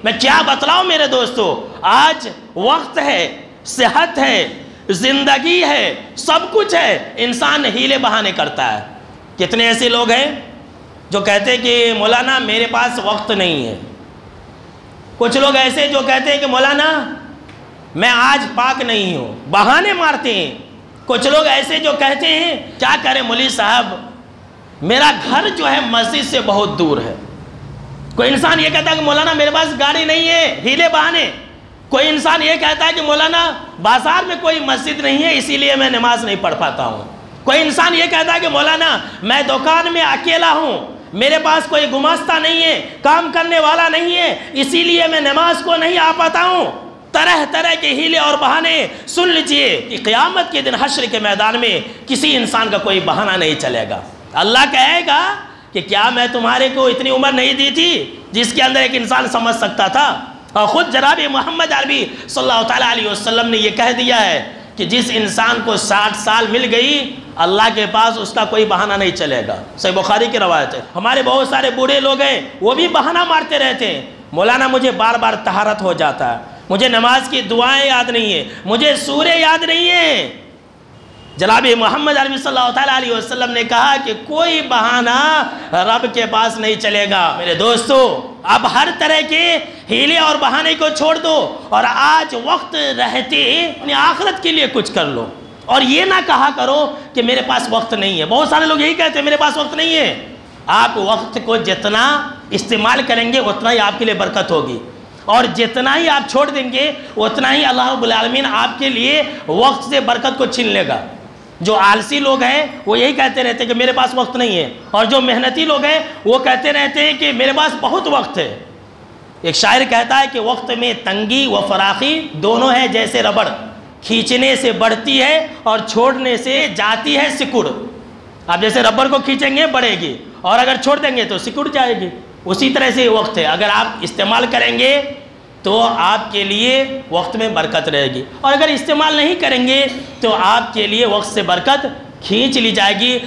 میں کیا بتلاؤں میرے دوستو، آج وقت ہے، صحت ہے، زندگی ہے، سب کچھ ہے، انسان ہیلے بہانے کرتا ہے۔ کتنے ایسے لوگ ہیں جو کہتے ہیں کہ مولانا میرے پاس وقت نہیں ہے۔ کچھ لوگ ایسے جو کہتے ہیں کہ مولانا میں آج پاک نہیں ہوں، بہانے مارتے ہیں۔ کچھ لوگ ایسے جو کہتے ہیں کیا کریں مولوی صاحب میرا گھر جو ہے مسجد سے بہت دور ہے۔ کوئی انسان یہ کہتا ہے کہ مولانا میرے پاس گاڑی نہیں ہے، ہیلے بہانے۔ کوئی انسان یہ کہتا ہے کہ مولانا بازار میں کوئی مسجد نہیں ہے اسی لیے میں نماز نہیں پڑھ پاتا ہوں۔ کوئی انسان یہ کہتا ہے کہ مولانا میں دکان میں اکیلا ہوں، میرے پاس کوئی گماشتہ نہیں ہے، کام کرنے والا نہیں ہے، اسی لیے میں نماز کو نہیں آ پاتا ہوں۔ طرح طرح کے ہیلے اور بہانے۔ سن لیجئے کہ قیامت کے دن حشر کے میدان میں کسی انسان کا کوئی بہانہ نہیں چلے گا۔ اللہ کہے گا کہ کیا میں تمہارے کو اتنی عمر نہیں دی تھی جس کے اندر ایک انسان سمجھ سکتا تھا؟ اور خود جناب محمد عربی صلی اللہ تعالیٰ علیہ وسلم نے یہ کہہ دیا ہے کہ جس انسان کو 60 سال مل گئی اللہ کے پاس اس کا کوئی بہانہ نہیں چلے گا۔ صحیح بخاری کی روایت ہے۔ ہمارے بہت سارے بوڑھے لوگ ہیں وہ بھی بہانہ مارتے رہتے ہیں، مولانا مجھے بار بار طہارت ہو جاتا ہے، مجھے نماز کی دعائیں یاد نہیں ہیں، مجھے سورے یاد نہیں ہیں۔ جناب محمد عربی صلی اللہ تعالیٰ علیہ وسلم نے کہا کہ کوئی بہانہ رب کے پاس نہیں چلے گا۔ میرے دوستو اب ہر طرح کے ہیلے اور بہانے کو چھوڑ دو اور آج وقت رہتے اپنی آخرت کے لیے کچھ کر لو، اور یہ نہ کہا کرو کہ میرے پاس وقت نہیں ہے۔ بہت سارے لوگ یہی کہتے ہیں میرے پاس وقت نہیں ہے۔ آپ وقت کو جتنا استعمال کریں گے اتنا ہی آپ کے لیے برکت ہوگی، اور جتنا ہی آپ چھوڑ دیں گے اتنا ہی اللہ رب العالمین آپ کے لیے وقت سے برکت کو چھین لے گا۔ جو آلسی لوگ ہیں وہ یہی کہتے رہتے ہیں کہ میرے پاس وقت نہیں ہے، اور جو محنتی لوگ ہیں وہ کہتے رہتے ہیں کہ میرے پاس بہت وقت ہے۔ ایک شاعر کہتا ہے کہ وقت میں تنگی و فراخی دونوں ہیں جیسے ربڑ، کھینچنے سے بڑھتی ہے اور چھوڑنے سے جاتی ہے سکڑ۔ آپ جیسے ربڑ کو کھینچیں گے بڑھے گی، اور اگر چھوڑ دیں گے تو سکڑ جائے گی۔ اسی طرح سے وقت ہے، اگر آپ استعمال کریں گے تو آپ کے لیے وقت میں برکت رہے گی، اور اگر استعمال نہیں کریں گے تو آپ کے لیے وقت سے برکت کھینچ لی جائے گی۔